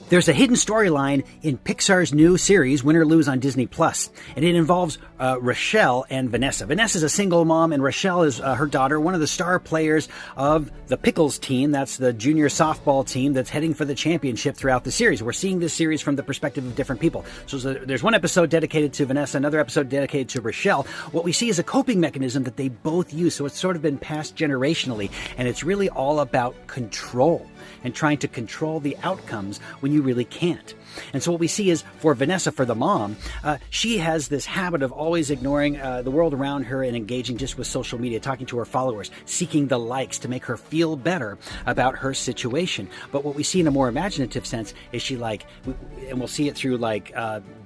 There's a hidden storyline in Pixar's new series, Win or Lose on Disney+, and it involves Rochelle and Vanessa. Vanessa's a single mom, and Rochelle is her daughter, one of the star players of the Pickles team. That's the junior softball team that's heading for the championship throughout the series. We're seeing this series from the perspective of different people. So there's one episode dedicated to Vanessa, another episode dedicated to Rochelle. What we see is a coping mechanism that they both use, so it's sort of been passed generationally, and it's really all about control and trying to control the outcomes when you really can't. And so what we see is for Vanessa, for the mom, she has this habit of always ignoring the world around her and engaging just with social media, talking to her followers, seeking the likes to make her feel better about her situation. But what we see in a more imaginative sense is she and we'll see it through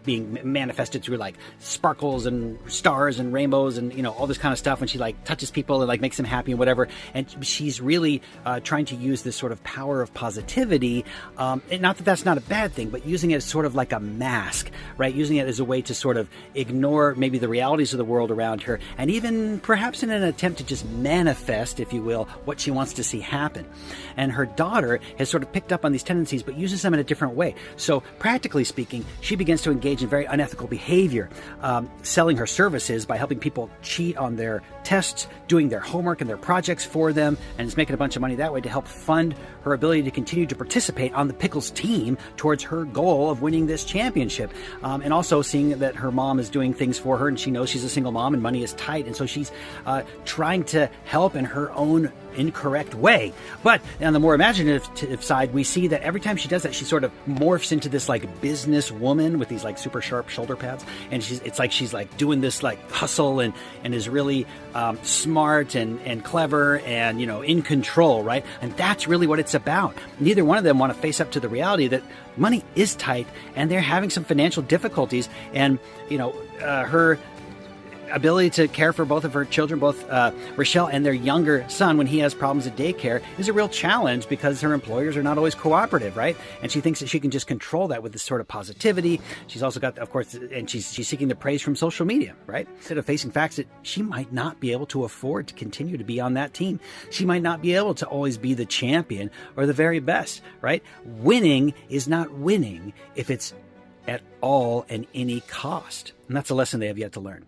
being manifested through sparkles and stars and rainbows and all this kind of stuff when she touches people and makes them happy and whatever. And she's really trying to use this sort of power of positivity, and not that that's not a bad thing, but using it as sort of like a mask, right? Using it as a way to sort of ignore maybe the realities of the world around her, and even perhaps in an attempt to just manifest, if you will, what she wants to see happen. And her daughter has sort of picked up on these tendencies, but uses them in a different way. So practically speaking, she begins to engage in very unethical behavior, selling her services by helping people cheat on their tests, doing their homework and their projects for them, and is making a bunch of money that way to help fund her ability to continue to participate on the Pickles team towards her goal of winning this championship. And also seeing that her mom is doing things for her, and she knows she's a single mom and money is tight, and so she's trying to help in her own incorrect way. But on the more imaginative side, we see that every time she does that, she sort of morphs into this business woman with these super sharp shoulder pads, and it's like she's doing this hustle and is really smart and clever and in control, right? And that's really what it's about. Neither one of them want to face up to the reality that money is tight and they're having some financial difficulties, and her ability to care for both of her children, both Rochelle and their younger son, when he has problems at daycare, is a real challenge because her employers are not always cooperative, right? And she thinks that she can just control that with this sort of positivity. She's also got, of course, and she's seeking the praise from social media, right? Instead of facing facts that she might not be able to afford to continue to be on that team. She might not be able to always be the champion or the very best, right? Winning is not winning if it's at all and any cost. And that's a lesson they have yet to learn.